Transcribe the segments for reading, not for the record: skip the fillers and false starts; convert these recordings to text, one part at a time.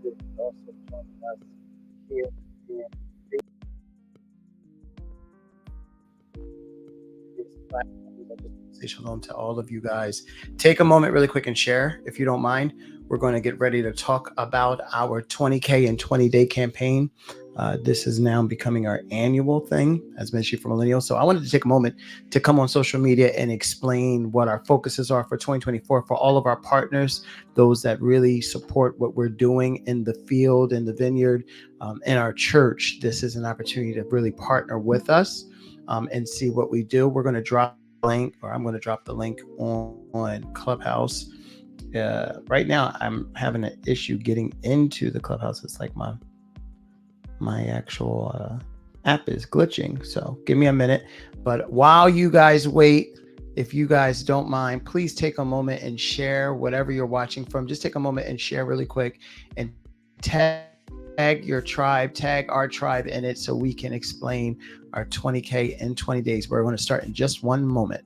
will be also joining us here in this platform. I just say shalom to all of you guys. Take a moment really quick and share, if you don't mind. We're going to get ready to talk about our 20K and 20-day campaign. This is now becoming our annual thing as Ministry for Millennials. So I wanted to take a moment to come on social media and explain what our focuses are for 2024 for all of our partners, those that really support what we're doing in the field, in the vineyard, in our church. This is an opportunity to really partner with us and see what we do. We're going to drop the link, or I'm going to drop the link on Clubhouse. Right now, I'm having an issue getting into the Clubhouse. It's like my actual app is glitching. So give me a minute. But while you guys wait, if you guys don't mind, please take a moment and share whatever you're watching from. Just take a moment and share really quick and tag your tribe, tag our tribe in it so we can explain our 20K in 20 days. We're going to start in just one moment.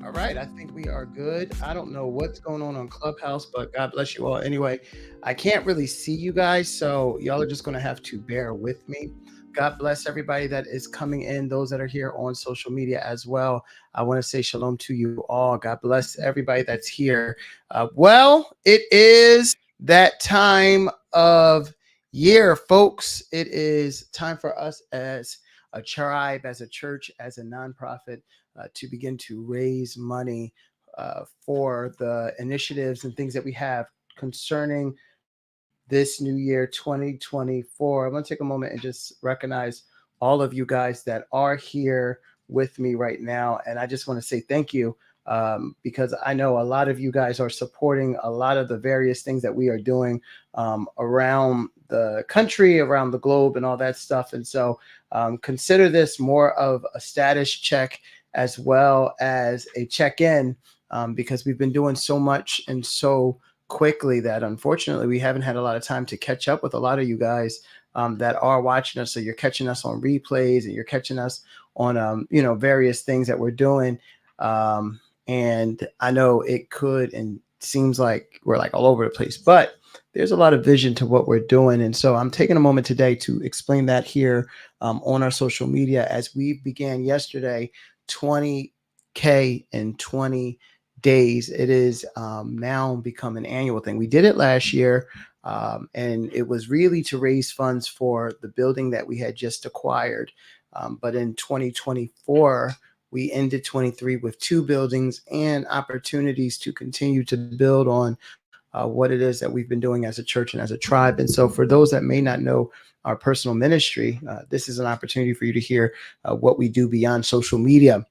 All right, I think we are good. I don't know what's going on Clubhouse, but God bless you all. Anyway, I can't really see you guys, so y'all are just going to have to bear with me. God bless everybody that is coming in, those that are here on social media as well. I want to say shalom to you all. God bless everybody that's here. Well, it is that time of year, folks. It is time for us as a tribe, as a church, as a nonprofit to begin to raise money for the initiatives and things that we have concerning this new year 2024. I'm going to take a moment and just recognize all of you guys that are here with me right now. And I just want to say thank you because I know a lot of you guys are supporting a lot of the various things that we are doing around the country, around the globe, and all that stuff. And so consider this more of a status check as well as a check in because we've been doing so much and so quickly that unfortunately we haven't had a lot of time to catch up with a lot of you guys that are watching us. So you're catching us on replays and you're catching us on various things that we're doing. And I know it could and seems like we're like all over the place, but there's a lot of vision to what we're doing. And so I'm taking a moment today to explain that here on our social media as we began yesterday, 20K in 20 days. It is now become an annual thing. We did it last year, and it was really to raise funds for the building that we had just acquired. But in 2024, we ended 23 with two buildings and opportunities to continue to build on what it is that we've been doing as a church and as a tribe. And so, for those that may not know our personal ministry, this is an opportunity for you to hear what we do beyond social media.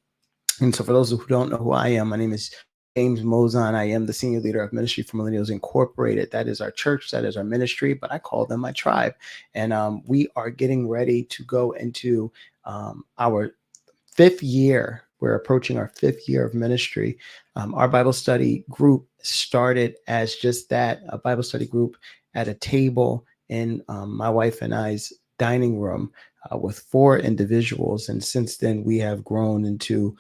And so, for those who don't know who I am, my name is James Mozon. I am the senior leader of Ministry for Millennials Incorporated. That is our church, that is our ministry, but I call them my tribe. And we are getting ready to go into our fifth year. We're approaching our fifth year of ministry. Our Bible study group started as just that, a Bible study group at a table in my wife and I's dining room with four individuals. And since then, we have grown into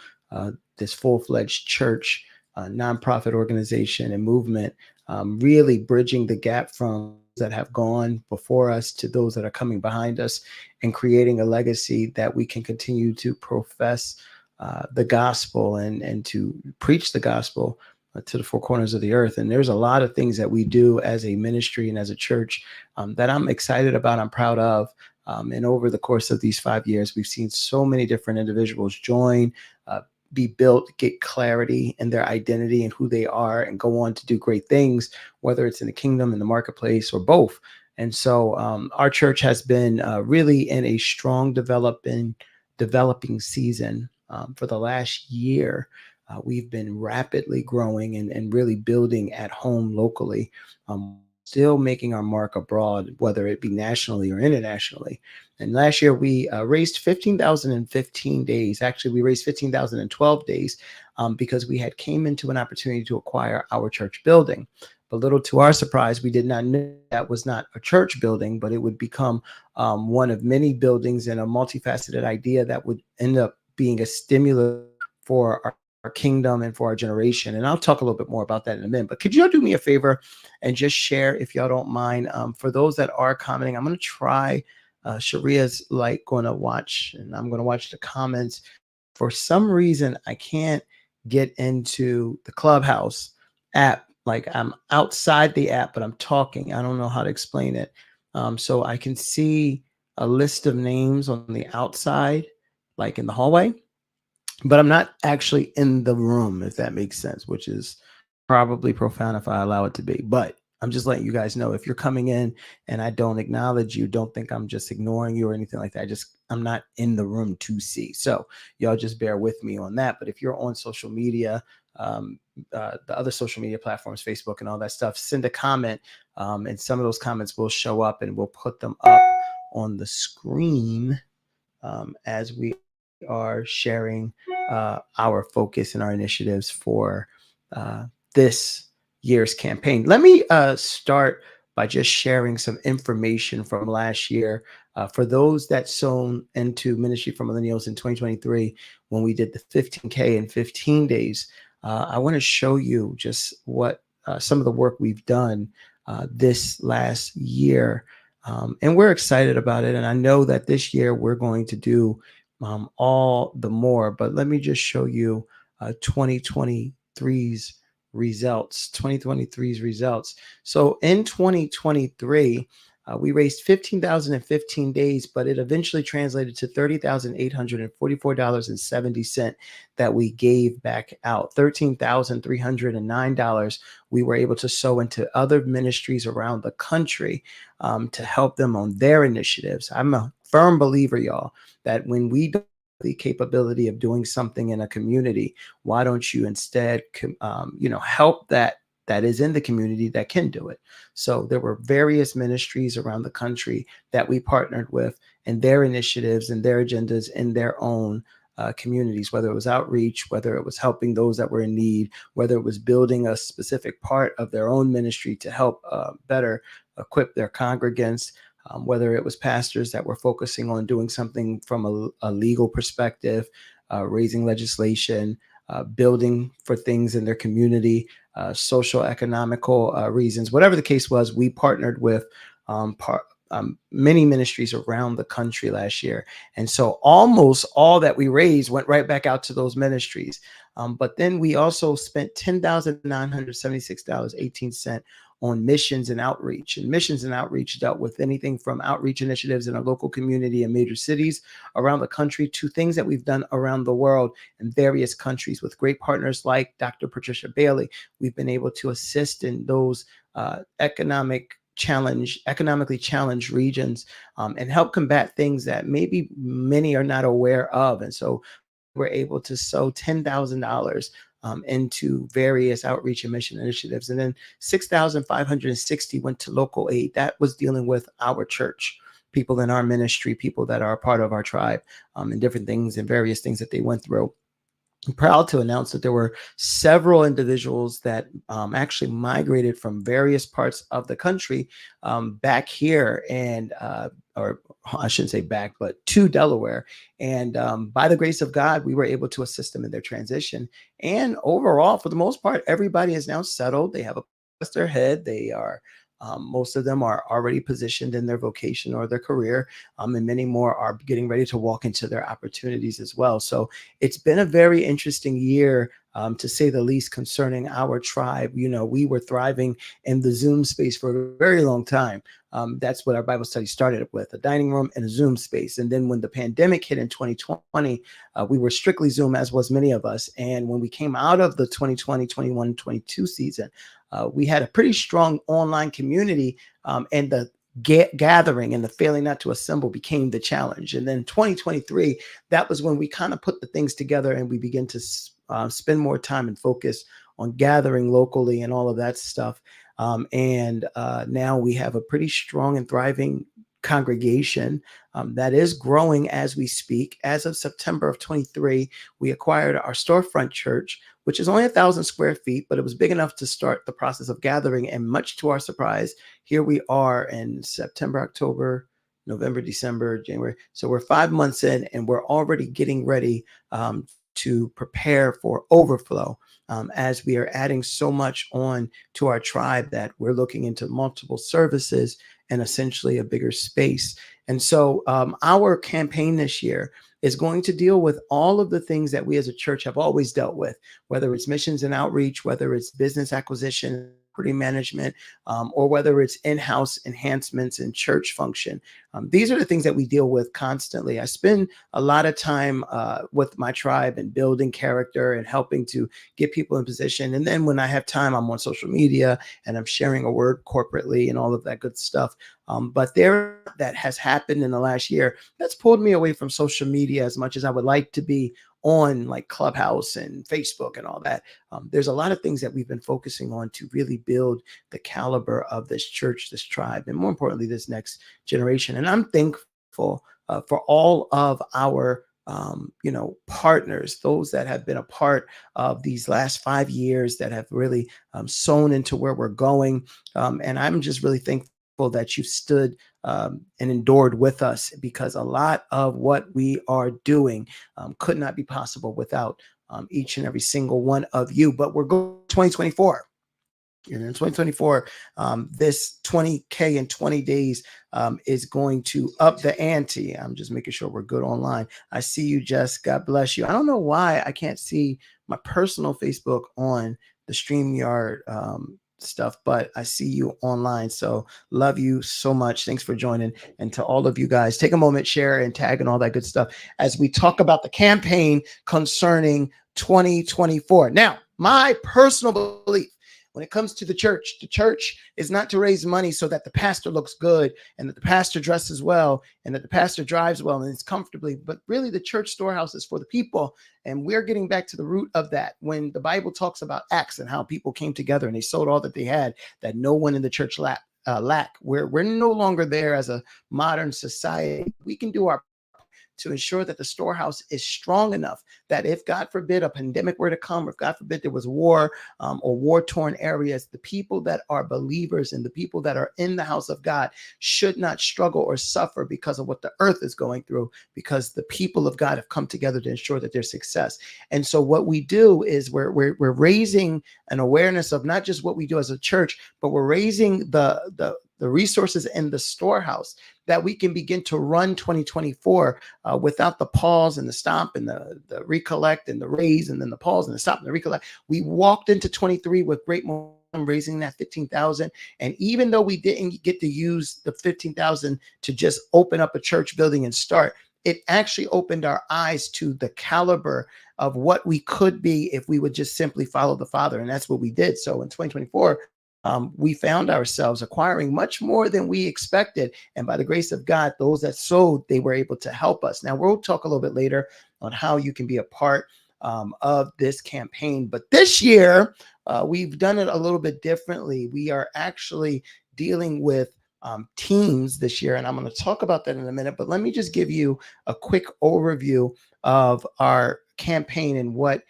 this full-fledged church, nonprofit organization and movement, really bridging the gap from that have gone before us to those that are coming behind us and creating a legacy that we can continue to profess the gospel and to preach the gospel to the four corners of the earth. And there's a lot of things that we do as a ministry and as a church that I'm excited about, I'm proud of. And over the course of these 5 years, we've seen so many different individuals join, be built, get clarity in their identity and who they are, and go on to do great things, whether it's in the kingdom, in the marketplace, or both. And so our church has been really in a strong developing season for the last year. We've been rapidly growing and really building at home locally, still making our mark abroad, whether it be nationally or internationally. And last year we raised 15,000 in 15 days. Actually, we raised 15,000 in 12 days because we had came into an opportunity to acquire our church building. But little to our surprise, we did not know that was not a church building, but it would become one of many buildings and a multifaceted idea that would end up being a stimulus for our kingdom and for our generation. And I'll talk a little bit more about that in a minute. But could y'all do me a favor and just share, if y'all don't mind, for those that are commenting, I'm going to try. Sharia's like going to watch, and I'm going to watch the comments. For some reason, I can't get into the Clubhouse app. Like I'm outside the app, but I'm talking. I don't know how to explain it. So I can see a list of names on the outside, like in the hallway, but I'm not actually in the room, if that makes sense, which is probably profound if I allow it to be. But I'm just letting you guys know, if you're coming in and I don't acknowledge you, don't think I'm just ignoring you or anything like that. I'm not in the room to see. So y'all just bear with me on that. But if you're on social media, the other social media platforms, Facebook and all that stuff, send a comment. And some of those comments will show up and we'll put them up on the screen as we are sharing our focus and our initiatives for this year's campaign. Let me start by just sharing some information from last year. For those that sewn into Ministry for Millennials in 2023, when we did the 15K in 15 days, I want to show you just what some of the work we've done this last year. And we're excited about it. And I know that this year we're going to do all the more. But let me just show you 2023's results. 2023's results. So in 2023, we raised 15,000 in 15 days, but it eventually translated to $30,844.70 that we gave back out. $13,309 we were able to sow into other ministries around the country to help them on their initiatives. I'm a firm believer, y'all, that when we don't have the capability of doing something in a community, why don't you instead, help that is in the community that can do it. So there were various ministries around the country that we partnered with and their initiatives and their agendas in their own communities, whether it was outreach, whether it was helping those that were in need, whether it was building a specific part of their own ministry to help better equip their congregants, whether it was pastors that were focusing on doing something from a legal perspective, raising legislation, building for things in their community, social economical reasons, whatever the case was, we partnered with many ministries around the country last year. And so almost all that we raised went right back out to those ministries. But then we also spent $10,976.18 on missions and outreach. And missions and outreach dealt with anything from outreach initiatives in a local community in major cities around the country to things that we've done around the world in various countries with great partners like Dr. Patricia Bailey. We've been able to assist in those economically challenged regions and help combat things that maybe many are not aware of. And so we're able to sow $10,000 into various outreach and mission initiatives. And then 6,560 went to local aid. That was dealing with our church, people in our ministry, people that are a part of our tribe, and different things and various things that they went through. I'm proud to announce that there were several individuals that actually migrated from various parts of the country back here or I shouldn't say back, but to Delaware. And by the grace of God, we were able to assist them in their transition. And overall, for the most part, everybody is now settled. They have a place their head. They are most of them are already positioned in their vocation or their career, and many more are getting ready to walk into their opportunities as well. So it's been a very interesting year, to say the least, concerning our tribe. We were thriving in the Zoom space for a very long time. That's what our Bible study started with, a dining room and a Zoom space. And then when the pandemic hit in 2020, we were strictly Zoom, as was many of us. And when we came out of the 2020, 21, 22 season, we had a pretty strong online community, and the gathering and the failing not to assemble became the challenge. And then 2023, that was when we kind of put the things together and we began to spend more time and focus on gathering locally and all of that stuff. And now we have a pretty strong and thriving congregation that is growing as we speak. As of September of 23, we acquired our storefront church, which is only 1,000 square feet, but it was big enough to start the process of gathering. And much to our surprise, here we are in September, October, November, December, January. So we're 5 months in and we're already getting ready to prepare for overflow, as we are adding so much on to our tribe that we're looking into multiple services and essentially a bigger space. And so our campaign this year is going to deal with all of the things that we as a church have always dealt with, whether it's missions and outreach, whether it's business acquisition, property management, or whether it's in-house enhancements in church function. These are the things that we deal with constantly. I spend a lot of time with my tribe and building character and helping to get people in position. And then when I have time, I'm on social media and I'm sharing a word corporately and all of that good stuff. But there that has happened in the last year that's pulled me away from social media as much as I would like to be on like Clubhouse and Facebook and all that. There's a lot of things that we've been focusing on to really build the caliber of this church, this tribe, and more importantly, this next generation. And I'm thankful for all of our partners, those that have been a part of these last 5 years that have really sown into where we're going. And I'm just really thankful that you stood and endured with us, because a lot of what we are doing could not be possible without each and every single one of you. But we're going to 2024. And in 2024, this 20K in 20 days is going to up the ante. I'm just making sure we're good online. I see you, Jess. God bless you. I don't know why I can't see my personal Facebook on the StreamYard stuff, but I see you online. So love you so much. Thanks for joining. And to all of you guys, take a moment, share and tag and all that good stuff as we talk about the campaign concerning 2024. Now, my personal belief when it comes to the church is not to raise money so that the pastor looks good and that the pastor dresses well and that the pastor drives well and it's comfortably, but really the church storehouse is for the people. And we're getting back to the root of that. When the Bible talks about Acts and how people came together and they sold all that they had, that no one in the church lack. We're no longer there as a modern society. We can do our to ensure that the storehouse is strong enough that if God forbid a pandemic were to come, or if God forbid there was war or war-torn areas, the people that are believers and the people that are in the house of God should not struggle or suffer because of what the earth is going through, because the people of God have come together to ensure that there's success. And so what we do is we're raising an awareness of not just what we do as a church, but we're raising the resources in the storehouse that we can begin to run 2024 without the pause and the stop and the recollect and the raise and then the pause and the stop and the recollect. We walked into 23 with great momentum, raising that 15,000. And even though we didn't get to use the 15,000 to just open up a church building and start, it actually opened our eyes to the caliber of what we could be if we would just simply follow the Father. And that's what we did. So in 2024, we found ourselves acquiring much more than we expected. And by the grace of God, those that sowed, they were able to help us. Now, we'll talk a little bit later on how you can be a part of this campaign. But this year, we've done it a little bit differently. We are actually dealing with teams this year, and I'm going to talk about that in a minute. But let me just give you a quick overview of our campaign and what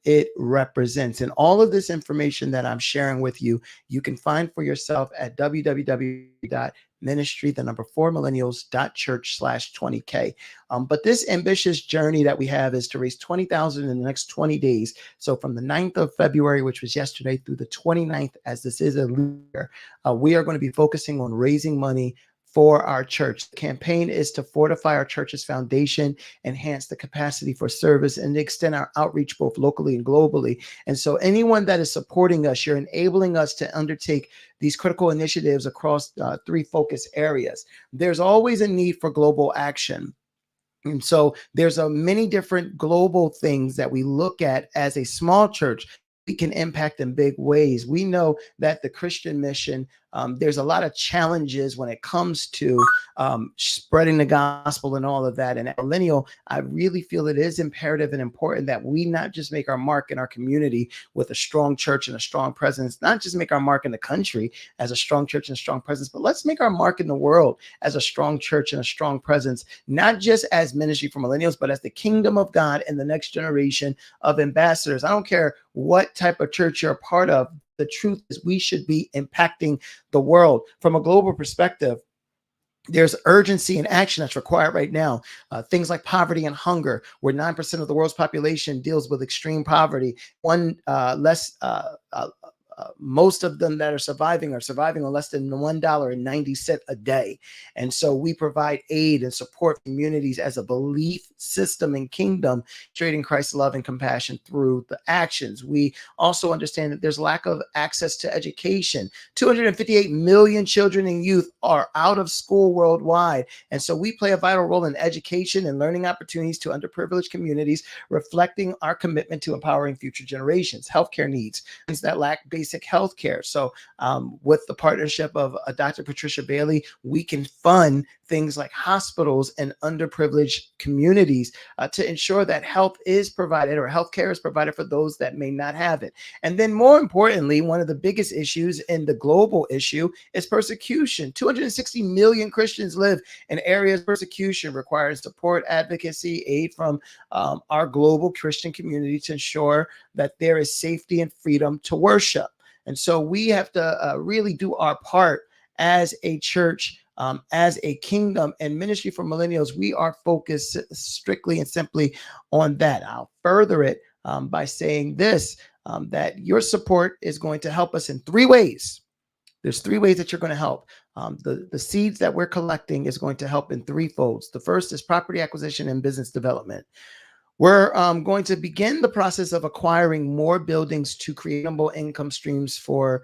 it represents. And all of this information that I'm sharing with you, you can find for yourself at www.ministry, the number 4 millennials.church/20K. But this ambitious journey that we have is to raise 20,000 in the next 20 days. So from the 9th of February, which was yesterday, through the 29th, as this is a year, we are going to be focusing on raising money for our church. The campaign is to fortify our church's foundation, enhance the capacity for service, and extend our outreach both locally and globally. And so anyone that is supporting us, you're enabling us to undertake these critical initiatives across 3 focus areas. There's always a need for global action. And so there's many different global things that we look at as a small church. We can impact in big ways. We know that the Christian mission, there's a lot of challenges when it comes to spreading the gospel and all of that. And at Millennial, I really feel it is imperative and important that we not just make our mark in our community with a strong church and a strong presence, not just make our mark in the country as a strong church and a strong presence, but let's make our mark in the world as a strong church and a strong presence, not just as ministry for millennials, but as the kingdom of God and the next generation of ambassadors. I don't care what type of church you're a part of. The truth is we should be impacting the world from a global perspective. There's urgency and action that's required right now. Things like poverty and hunger, where 9% of the world's population deals with extreme poverty. Most of them that are surviving on less than $1.90 a day. And so we provide aid and support communities as a belief system and kingdom, demonstrating Christ's love and compassion through the actions. We also understand that there's lack of access to education. 258 million children and youth are out of school worldwide. And so we play a vital role in education and learning opportunities to underprivileged communities, reflecting our commitment to empowering future generations. Healthcare needs that lack basic health care. So with the partnership of Dr. Patricia Bailey, we can fund things like hospitals and underprivileged communities to ensure that health is provided or healthcare is provided for those that may not have it. And then more importantly, one of the biggest issues in the global issue is persecution. 260 million Christians live in areas of persecution, requiring support, advocacy, aid from our global Christian community to ensure that there is safety and freedom to worship. And so we have to really do our part as a church, as a kingdom and ministry for millennials. We are focused strictly and simply on that. I'll further it by saying this, that your support is going to help us in 3 ways. There's 3 ways that you're going to help. The seeds that we're collecting is going to help in 3 folds. The first is property acquisition and business development. We're going to begin the process of acquiring more buildings to creatable income streams for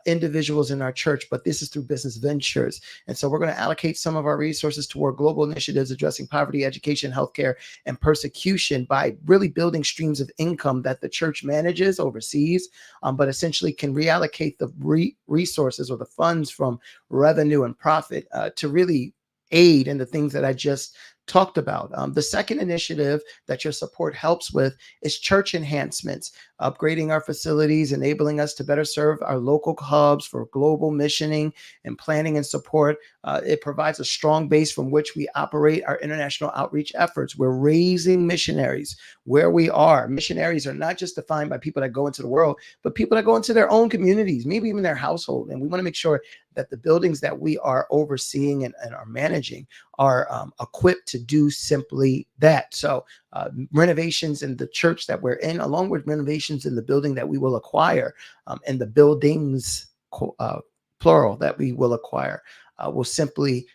individuals in our church, but this is through business ventures. And so we're going to allocate some of our resources toward global initiatives addressing poverty, education, healthcare, and persecution by really building streams of income that the church manages, oversees, but essentially can reallocate the resources or the funds from revenue and profit to really aid in the things that I just talked about. The second initiative that your support helps with is church enhancements, upgrading our facilities, enabling us to better serve our local hubs for global missioning and planning and support. It provides a strong base from which we operate our international outreach efforts. We're raising missionaries where we are. Missionaries are not just defined by people that go into the world, but people that go into their own communities, maybe even their household. And we want to make sure that the buildings that we are overseeing and are managing are equipped to do simply that. So renovations in the church that we're in, along with renovations in the building that we will acquire, and the buildings, plural, that we will acquire, will simply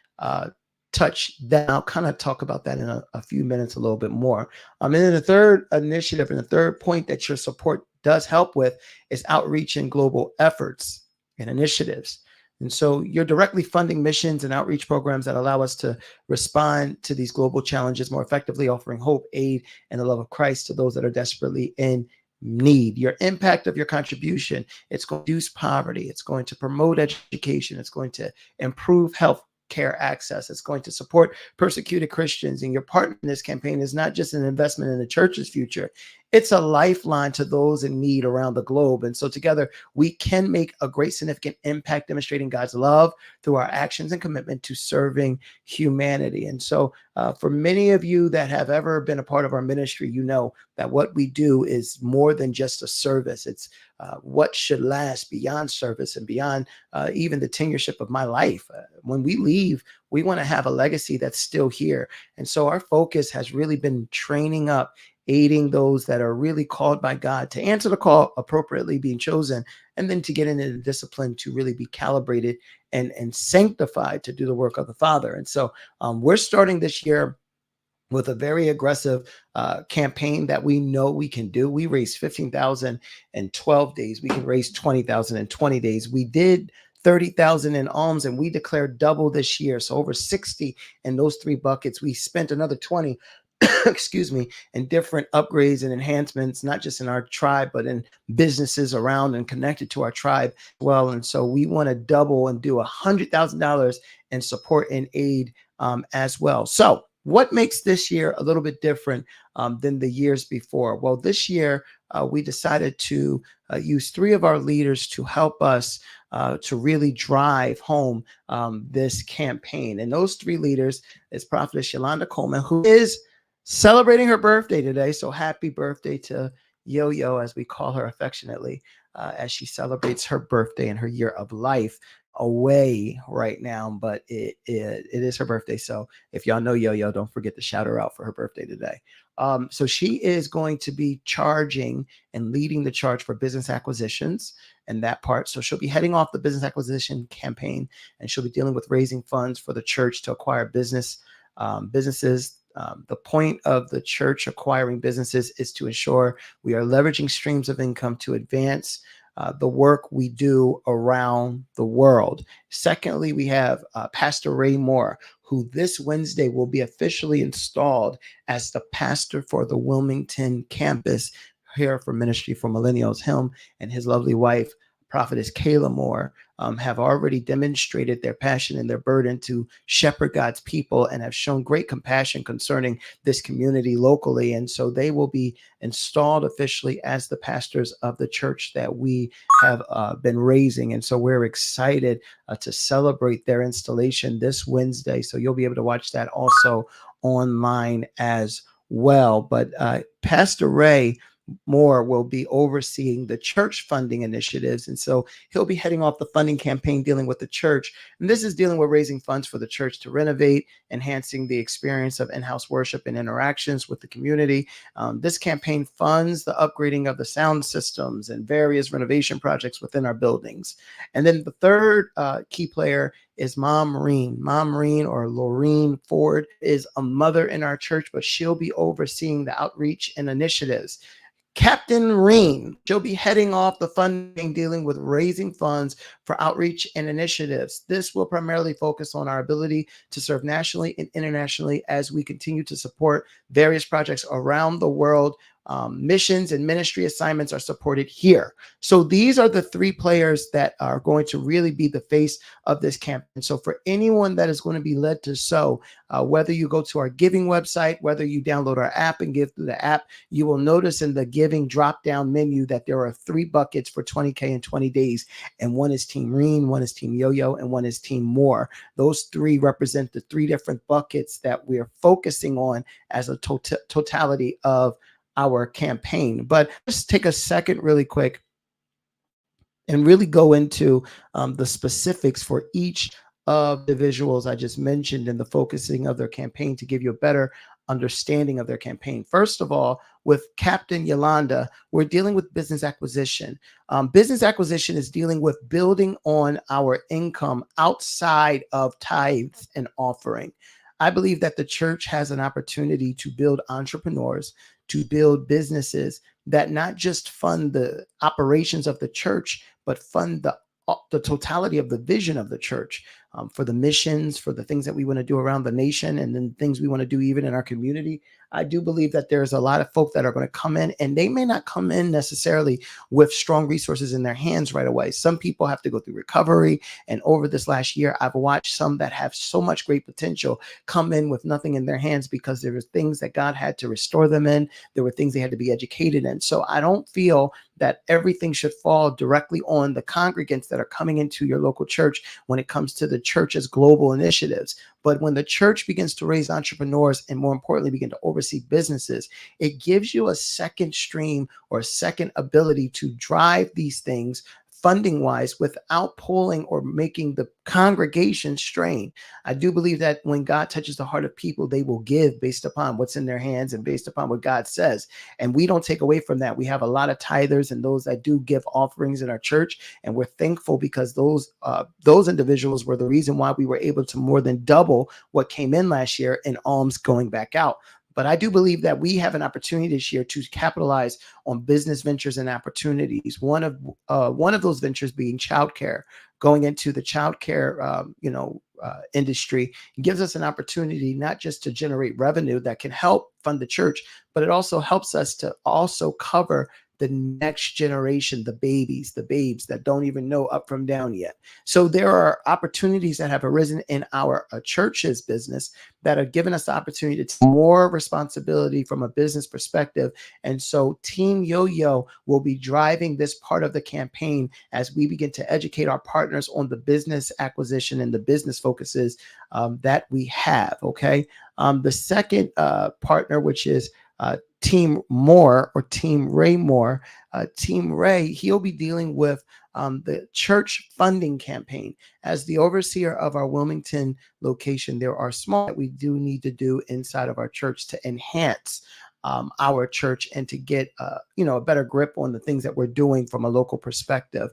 touch that. I'll kind of talk about that in a few minutes, a little bit more. And then the third initiative and the third point that your support does help with is outreach and global efforts and initiatives. And so you're directly funding missions and outreach programs that allow us to respond to these global challenges more effectively, offering hope, aid, and the love of Christ to those that are desperately in need. Your impact of your contribution, it's going to reduce poverty. It's going to promote education. It's going to improve health care access. It's going to support persecuted Christians. And your part in this campaign is not just an investment in the church's future. It's a lifeline to those in need around the globe. And so together we can make a great significant impact demonstrating God's love through our actions and commitment to serving humanity. And so for many of you that have ever been a part of our ministry, you know that what we do is more than just a service. It's what should last beyond service and beyond even the tenureship of my life. When we leave, we want to have a legacy that's still here. And so our focus has really been training up, aiding those that are really called by God to answer the call appropriately, being chosen, and then to get into the discipline to really be calibrated and sanctified to do the work of the Father. And so we're starting this year with a very aggressive campaign that we know we can do. We raised 15,000 in 12 days. We can raise 20,000 in 20 days. We did 30,000 in alms, and we declared double this year. So over 60 in those 3 buckets. We spent another 20 excuse me, and different upgrades and enhancements, not just in our tribe, but in businesses around and connected to our tribe as well. And so we want to double and do $100,000 in support and aid as well. So what makes this year a little bit different than the years before? Well, this year we decided to use 3 of our leaders to help us to really drive home this campaign. And those 3 leaders is Prophetess Yolanda Coleman, who is celebrating her birthday today. So happy birthday to Yo-Yo, as we call her affectionately, as she celebrates her birthday and her year of life away right now. But it is her birthday. So if y'all know Yo-Yo, don't forget to shout her out for her birthday today. So she is going to be charging and leading the charge for business acquisitions and that part. So she'll be heading off the business acquisition campaign, and she'll be dealing with raising funds for the church to acquire businesses. The point of the church acquiring businesses is to ensure we are leveraging streams of income to advance the work we do around the world. Secondly, we have Pastor Ray Moore, who this Wednesday will be officially installed as the pastor for the Wilmington campus here for Ministry for Millennials. Him and his lovely wife, Prophetess Kayla Moore, have already demonstrated their passion and their burden to shepherd God's people and have shown great compassion concerning this community locally. And so they will be installed officially as the pastors of the church that we have been raising. And so we're excited to celebrate their installation this Wednesday. So you'll be able to watch that also online as well. But Pastor Ray Moore will be overseeing the church funding initiatives. And so he'll be heading off the funding campaign dealing with the church. And this is dealing with raising funds for the church to renovate, enhancing the experience of in-house worship and interactions with the community. This campaign funds the upgrading of the sound systems and various renovation projects within our buildings. And then the third key player is Mom Reen. Mom Reen, or Laureen Ford, is a mother in our church, but she'll be overseeing the outreach and initiatives. Captain Reen, she'll be heading off the funding, dealing with raising funds for outreach and initiatives. This will primarily focus on our ability to serve nationally and internationally as we continue to support various projects around the world. Missions and ministry assignments are supported here. So these are the three players that are going to really be the face of this campaign. So for anyone that is going to be led to sow, whether you go to our giving website, whether you download our app and give through the app, you will notice in the giving drop-down menu that there are 3 buckets for 20K in 20 days. And one is Team Reen, one is Team Yoyo, and one is Team Moore. Those 3 represent the 3 different buckets that we are focusing on as a totality of our campaign. But let's take a second really quick and really go into the specifics for each of the visuals I just mentioned and the focusing of their campaign to give you a better understanding of their campaign. First of all, with Captain Yolanda, we're dealing with business acquisition. Business acquisition is dealing with building on our income outside of tithes and offering. I believe that the church has an opportunity to build entrepreneurs, to build businesses that not just fund the operations of the church, but fund the totality of the vision of the church, for the missions, for the things that we want to do around the nation, and then things we want to do even in our community. I do believe that there's a lot of folk that are going to come in, and they may not come in necessarily with strong resources in their hands right away. Some people have to go through recovery. And over this last year, I've watched some that have so much great potential come in with nothing in their hands because there were things that God had to restore them in. There were things they had to be educated in. So I don't feel that everything should fall directly on the congregants that are coming into your local church when it comes to the church's global initiatives. But when the church begins to raise entrepreneurs and, more importantly, begin to oversee businesses, it gives you a second stream or a second ability to drive these things funding wise without pulling or making the congregation strain. I do believe that when God touches the heart of people, they will give based upon what's in their hands and based upon what God says. And we don't take away from that. We have a lot of tithers and those that do give offerings in our church. And we're thankful because those individuals were the reason why we were able to more than double what came in last year in alms going back out. But I do believe that we have an opportunity this year to capitalize on business ventures and opportunities. One of those ventures being childcare. Going into the childcare, industry gives us an opportunity not just to generate revenue that can help fund the church, but it also helps us to also cover the next generation, the babes that don't even know up from down yet. So there are opportunities that have arisen in our church's business that are giving us the opportunity to take more responsibility from a business perspective. And so Team Yo-Yo will be driving this part of the campaign as we begin to educate our partners on the business acquisition and the business focuses that we have. Okay. The second partner, which is Team Moore or Team Ray Moore. Team Ray, he'll be dealing with the church funding campaign. As the overseer of our Wilmington location, there are small that we do need to do inside of our church to enhance our church and to get a better grip on the things that we're doing from a local perspective.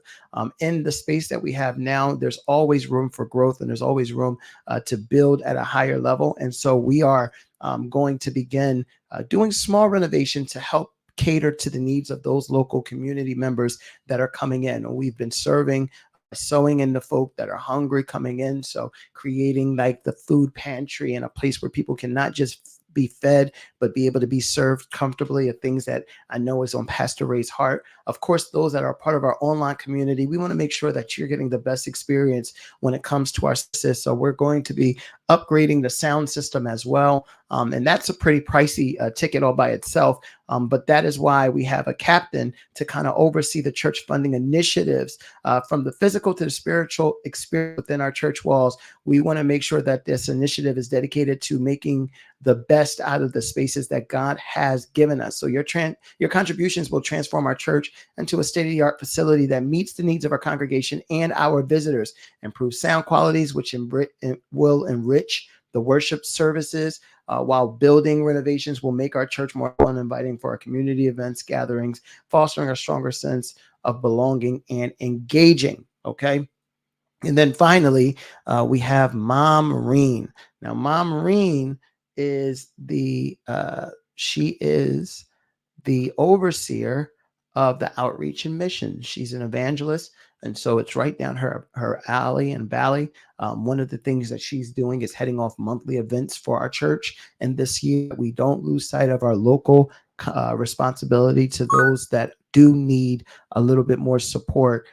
In the space that we have now, there's always room for growth and there's always room to build at a higher level. And so we are going to begin doing small renovation to help cater to the needs of those local community members that are coming in. We've been sewing in the folk that are hungry coming in. So creating like the food pantry and a place where people can not just be fed, but be able to be served comfortably of things that I know is on Pastor Ray's heart. Of course, those that are part of our online community, we want to make sure that you're getting the best experience when it comes to our services. So we're going to be upgrading the sound system as well. And that's a pretty pricey ticket all by itself. But that is why we have a captain to kind of oversee the church funding initiatives, from the physical to the spiritual experience within our church walls. We want to make sure that this initiative is dedicated to making the best out of the spaces that God has given us. So your contributions will transform our church into a state-of-the-art facility that meets the needs of our congregation and our visitors, improve sound qualities, which will enrich the worship services, while building renovations will make our church more fun and inviting for our community events, gatherings, fostering a stronger sense of belonging and engaging. Okay. And then finally, we have Mom Reen. Now, Mom Reen is she is the overseer of the outreach and mission. She's an evangelist, and so it's right down her alley and valley. One of the things that she's doing is heading off monthly events for our church. And this year, we don't lose sight of our local responsibility to those that do need a little bit more support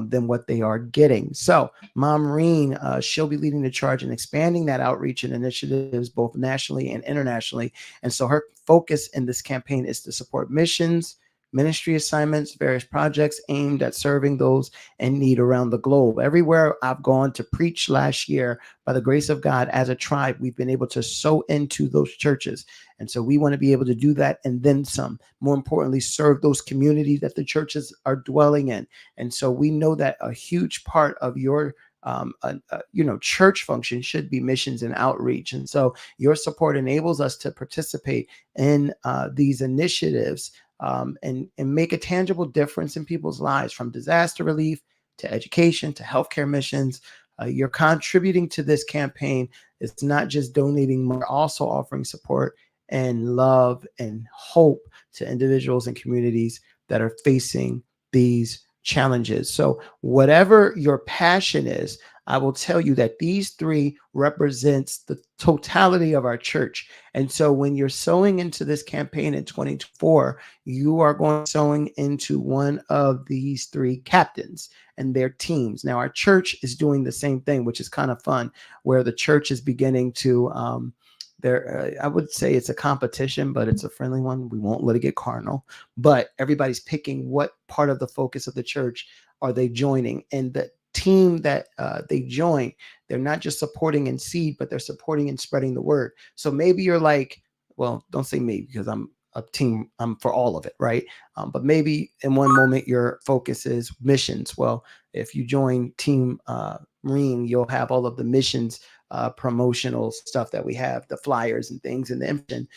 than what they are getting. So Mom Reen, she'll be leading the charge in expanding that outreach and initiatives both nationally and internationally. And so her focus in this campaign is to support missions, ministry assignments, various projects aimed at serving those in need around the globe. Everywhere I've gone to preach last year, by the grace of God, as a tribe, we've been able to sow into those churches. And so we want to be able to do that and then some. More importantly, serve those communities that the churches are dwelling in. And so we know that a huge part of your church function should be missions and outreach. And so your support enables us to participate in these initiatives, and make a tangible difference in people's lives, from disaster relief to education to healthcare missions. You're contributing to this campaign. It's not just donating, we're also offering support and love and hope to individuals and communities that are facing these challenges. So whatever your passion is, I will tell you that these three represents the totality of our church. And so when you're sowing into this campaign in 2024, you are going sowing into one of these three captains and their teams. Now, our church is doing the same thing, which is kind of fun, where the church is beginning to I would say it's a competition, but it's a friendly one. We won't let it get carnal, but everybody's picking what part of the focus of the church are they joining. And the team that they join, they're not just supporting in seed, but they're supporting and spreading the word. So maybe you're like, well, don't say maybe, because I'm a team, I'm for all of it, right? But maybe in one moment your focus is missions. Well, if you join Team Reen, you'll have all of the missions promotional stuff that we have, the flyers and things, and the information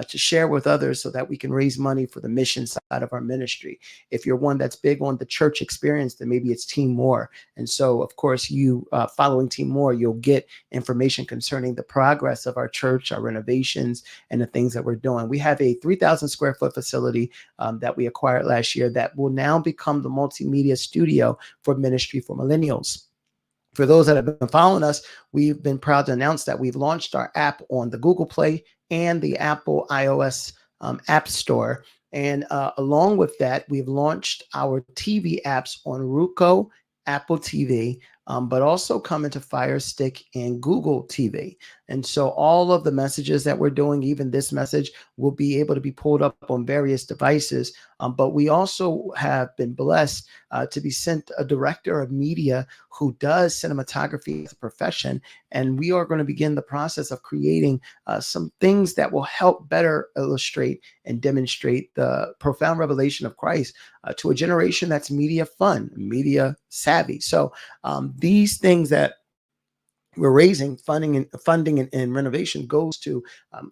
to share with others so that we can raise money for the mission side of our ministry. If you're one that's big on the church experience, then maybe it's Team More. And so, of course, you following Team More, you'll get information concerning the progress of our church, our renovations, and the things that we're doing. We have a 3,000 square foot facility that we acquired last year that will now become the multimedia studio for ministry for millennials. For those that have been following us, we've been proud to announce that we've launched our app on the Google Play and the Apple iOS App Store. And along with that, we've launched our TV apps on Roku, Apple TV, but also coming to Fire Stick and Google TV. And so all of the messages that we're doing, even this message, will be able to be pulled up on various devices. But we also have been blessed to be sent a director of media who does cinematography as a profession. And we are going to begin the process of creating some things that will help better illustrate and demonstrate the profound revelation of Christ to a generation that's media fun, media savvy. So these things that we're raising funding and renovation goes to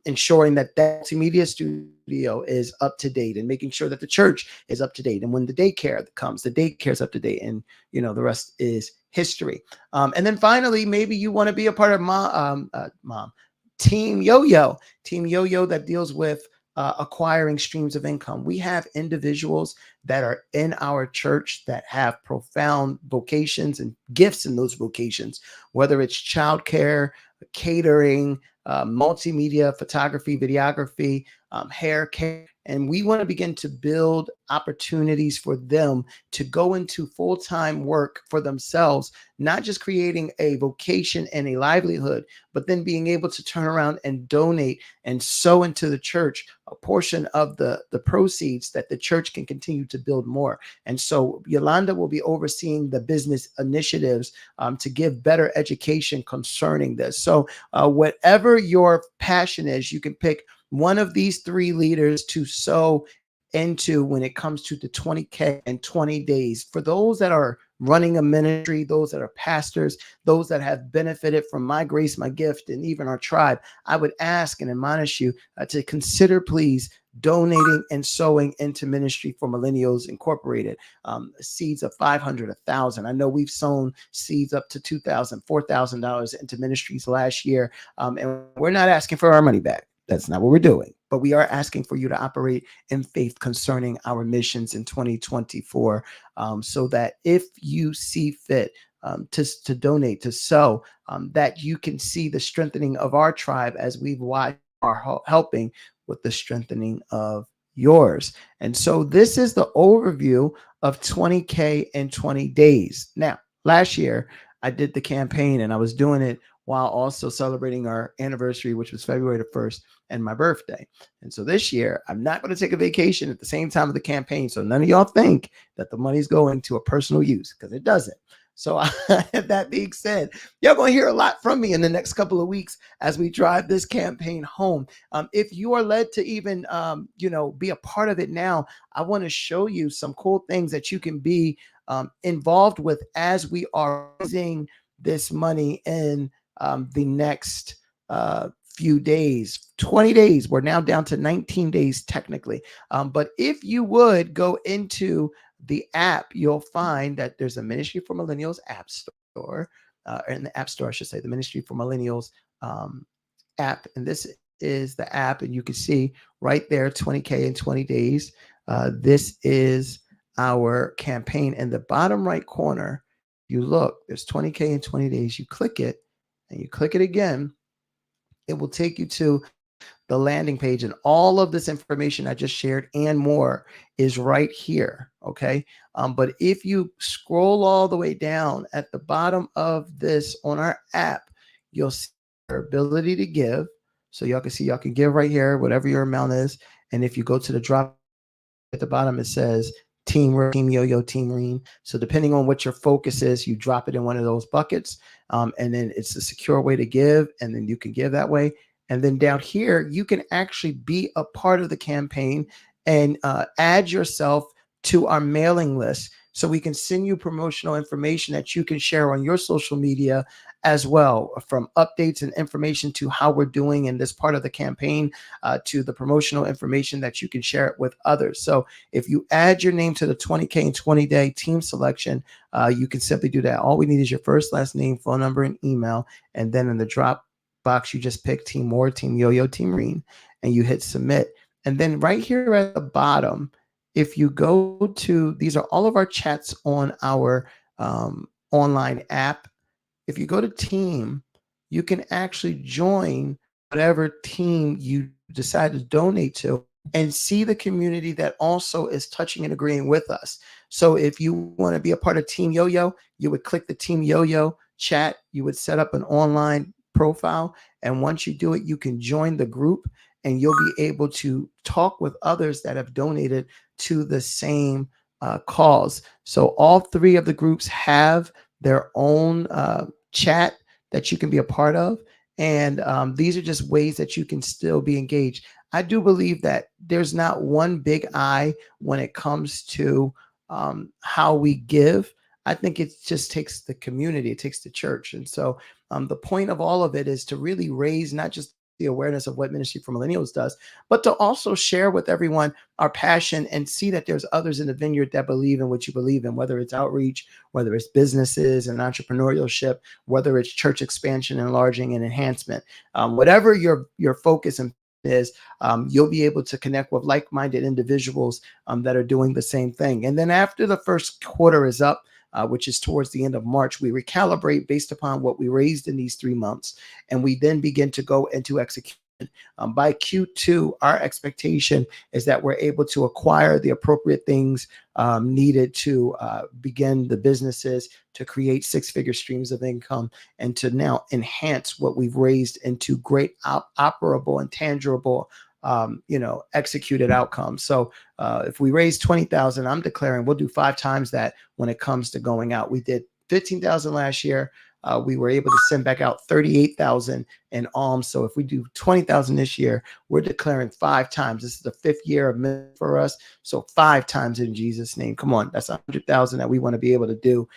ensuring that that multimedia studio is up to date and making sure that the church is up to date. And when the daycare comes, the daycare is up to date, and the rest is history. And then finally, maybe you want to be a part of mom Team Yoyo that deals with acquiring streams of income. We have individuals that are in our church that have profound vocations and gifts in those vocations, whether it's childcare, catering, multimedia, photography, videography, hair care. And we want to begin to build opportunities for them to go into full time work for themselves, not just creating a vocation and a livelihood, but then being able to turn around and donate and sow into the church a portion of the proceeds that the church can continue to build more. And so Yolanda will be overseeing the business initiatives to give better education concerning this. So whatever your passion is, you can pick one of these three leaders to sow into when it comes to the 20K and 20 days. For those that are running a ministry, those that are pastors, those that have benefited from my grace, my gift, and even our tribe, I would ask and admonish you to consider, please, donating and sowing into Ministry for Millennials Incorporated. Seeds of 500, 1,000. I know we've sown seeds up to $2,000, $4,000 into ministries last year, and we're not asking for our money back. That's not what we're doing. But we are asking for you to operate in faith concerning our missions in 2024, so that if you see fit to donate, to sow, that you can see the strengthening of our tribe as we've watched our helping with the strengthening of yours. And so this is the overview of 20K in 20 days. Now, last year, I did the campaign and I was doing it while also celebrating our anniversary, which was February the 1st and my birthday. And so this year, I'm not going to take a vacation at the same time of the campaign. So none of y'all think that the money's going to a personal use, because it doesn't. So that being said, y'all going to hear a lot from me in the next couple of weeks as we drive this campaign home. If you are led to even, be a part of it now, I want to show you some cool things that you can be involved with as we are raising this money in the next few days, 20 days. We're now down to 19 days technically. But if you would go into the app, you'll find that there's a Ministry for Millennials app store, in the app store, I should say, the Ministry for Millennials app. And this is the app, and you can see right there, 20K in 20 days. This is our campaign. In the bottom right corner, you look, there's 20K in 20 days. You click it, and you click it again. It will take you to the landing page, and all of this information I just shared and more is right here. Okay. But if you scroll all the way down at the bottom of this on our app, you'll see our ability to give. So y'all can see, y'all can give right here, whatever your amount is. And if you go to the drop at the bottom, it says Team Yoyo, Team Reen. So depending on what your focus is, you drop it in one of those buckets. And then it's a secure way to give. And then you can give that way. And then down here, you can actually be a part of the campaign and add yourself to our mailing list, so we can send you promotional information that you can share on your social media as well, from updates and information to how we're doing in this part of the campaign, to the promotional information that you can share it with others. So if you add your name to the 20K and 20 day team selection, you can simply do that. All we need is your first, last name, phone number, and email. And then in the drop box, you just pick Team More, Team Yoyo, Team Reen, and you hit submit. And then right here at the bottom, if you go to, these are all of our chats on our online app. If you go to team, you can actually join whatever team you decide to donate to and see the community that also is touching and agreeing with us. So if you want to be a part of Team Yoyo, you would click the Team Yoyo chat. You would set up an online profile. And once you do it, you can join the group, and you'll be able to talk with others that have donated to the same cause. So all three of the groups have their own chat that you can be a part of. And these are just ways that you can still be engaged. I do believe that there's not one big I when it comes to how we give. I think it just takes the community, it takes the church. And so the point of all of it is to really raise not just the awareness of what Ministry for Millennials does, but to also share with everyone our passion and see that there's others in the vineyard that believe in what you believe in, whether it's outreach, whether it's businesses and entrepreneurship, whether it's church expansion, enlarging, and enhancement. Whatever your focus and is you'll be able to connect with like-minded individuals that are doing the same thing. And then after the first quarter is up, which is towards the end of March, we recalibrate based upon what we raised in these 3 months, and we then begin to go into execution. By Q2, our expectation is that we're able to acquire the appropriate things needed to begin the businesses, to create six-figure streams of income, and to now enhance what we've raised into great operable and tangible executed outcomes. So if we raise 20,000, I'm declaring we'll do 5 times that when it comes to going out. We did 15,000 last year. We were able to send back out 38,000 in alms. So if we do 20,000 this year, we're declaring 5 times. This is the 5th year of for us. So 5 times in Jesus' name. Come on, that's 100,000 that we want to be able to do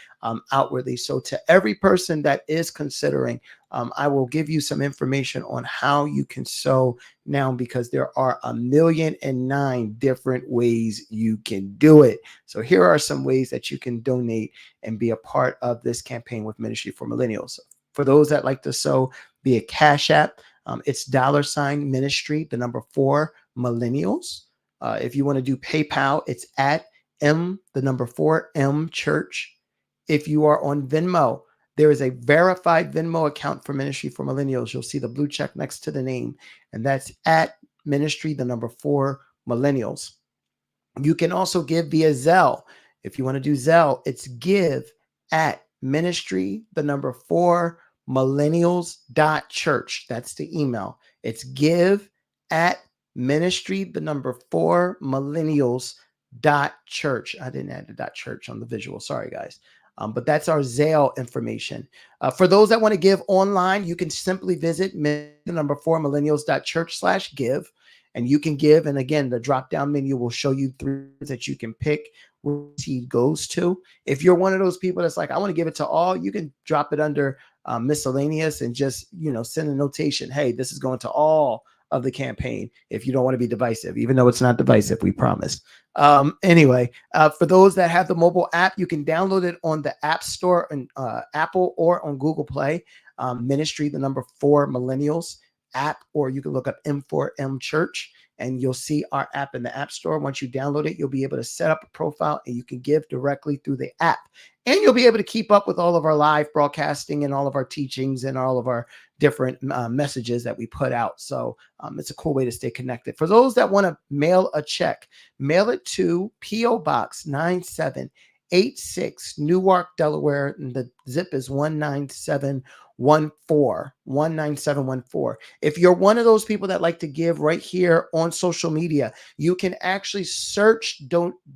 outwardly. So to every person that is considering, I will give you some information on how you can sow now, because there are 1,000,009 different ways you can do it. So here are some ways that you can donate and be a part of this campaign with Ministry for Millennials. For those that like to sow via Cash App, it's $ministry, the number 4 millennials. If you want to do PayPal, it's at the number 4 church. If you are on Venmo, there is a verified Venmo account for Ministry for Millennials. You'll see the blue check next to the name, and that's at Ministry, the number 4 millennials. You can also give via Zelle. If you want to do Zelle, it's give at Ministry, the number 4 millennials.church. That's the email. It's give at Ministry, the number 4 millennials.church. I didn't add the .church on the visual. Sorry, guys. But that's our Zelle information. For those that want to give online, you can simply visit the number 4 millennials.church/give, and you can give. And again, the drop down menu will show you 3 that you can pick where seed goes to. If you're one of those people that's like, I want to give it to all, you can drop it under miscellaneous and just send a notation. Hey, this is going to all of the campaign, if you don't want to be divisive, even though it's not divisive, we promise. Anyway, for those that have the mobile app, you can download it on the App Store and Apple or on Google Play. Ministry, the number 4 millennials app, or you can look up M4M Church and you'll see our app in the App Store. Once you download it, you'll be able to set up a profile and you can give directly through the app. And you'll be able to keep up with all of our live broadcasting and all of our teachings and all of our different messages that we put out. So it's a cool way to stay connected. For those that want to mail a check, mail it to P.O. Box 9786, Newark, Delaware. And the zip is 19714. If you're one of those people that like to give right here on social media, you can actually search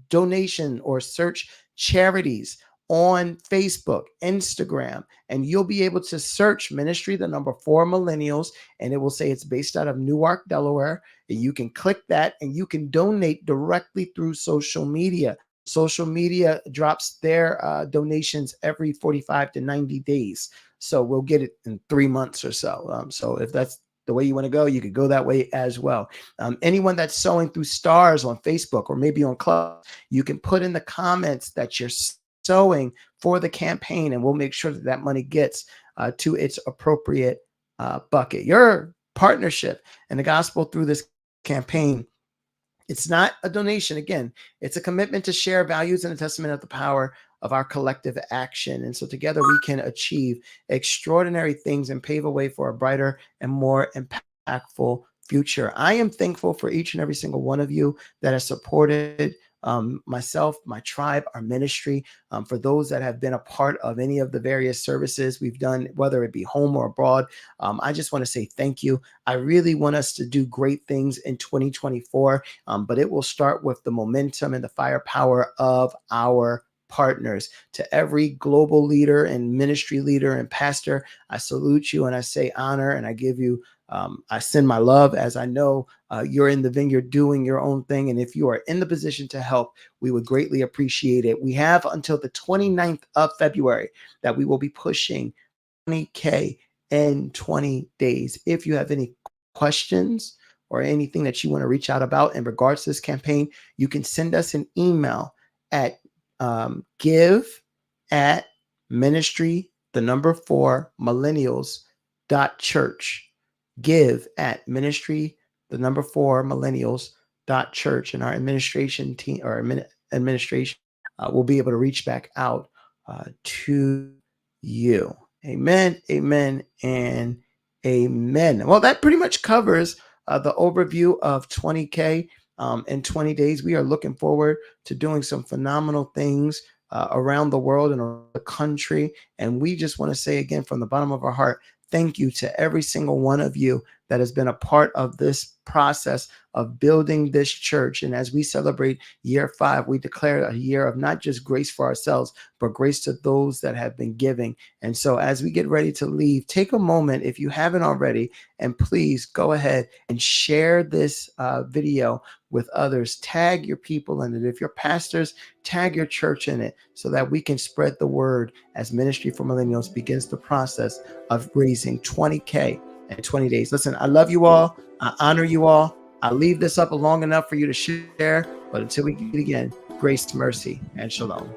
donation or search charities on Facebook, Instagram, and you'll be able to search Ministry, the number 4 millennials, and it will say it's based out of Newark, Delaware. And you can click that and you can donate directly through social media. Social media drops their donations every 45 to 90 days. So we'll get it in 3 months or so. So if that's the way you want to go, you could go that way as well. Anyone that's sowing through stars on Facebook or maybe on Club, you can put in the comments that you're sowing for the campaign, and we'll make sure that that money gets to its appropriate bucket. Your partnership in the gospel through this campaign, it's not a donation. Again, it's a commitment to share values and a testament of the power of our collective action. And so together we can achieve extraordinary things and pave a way for a brighter and more impactful future. I am thankful for each and every single one of you that has supported myself, my tribe, our ministry. For those that have been a part of any of the various services we've done, whether it be home or abroad, I just want to say thank you. I really want us to do great things in 2024, but it will start with the momentum and the firepower of our partners. To every global leader and ministry leader and pastor, I salute you and I say honor, and I give you I send my love, as I know you're in the vineyard doing your own thing. And if you are in the position to help, we would greatly appreciate it. We have until the 29th of February that we will be pushing 20K in 20 days. If you have any questions or anything that you want to reach out about in regards to this campaign, you can send us an email at give at ministry, the number 4 millennials.church. Give at ministry, the number 4 millennials dot church, and our administration team or administration will be able to reach back out to you. Amen, amen, and amen. Well, that pretty much covers the overview of 20K in 20 days. We are looking forward to doing some phenomenal things around the world and around the country. And we just want to say again, from the bottom of our heart, thank you to every single one of you that has been a part of this process of building this church. And as we celebrate year 5, we declare a year of not just grace for ourselves, but grace to those that have been giving. And so as we get ready to leave, take a moment, if you haven't already, and please go ahead and share this video with others. Tag your people in it. If you're pastors, tag your church in it so that we can spread the word as Ministry for Millennials begins the process of raising 20K in 20 days. Listen, I love you all. I honor you all. I'll leave this up long enough for you to share. But until we meet again, grace, mercy, and shalom.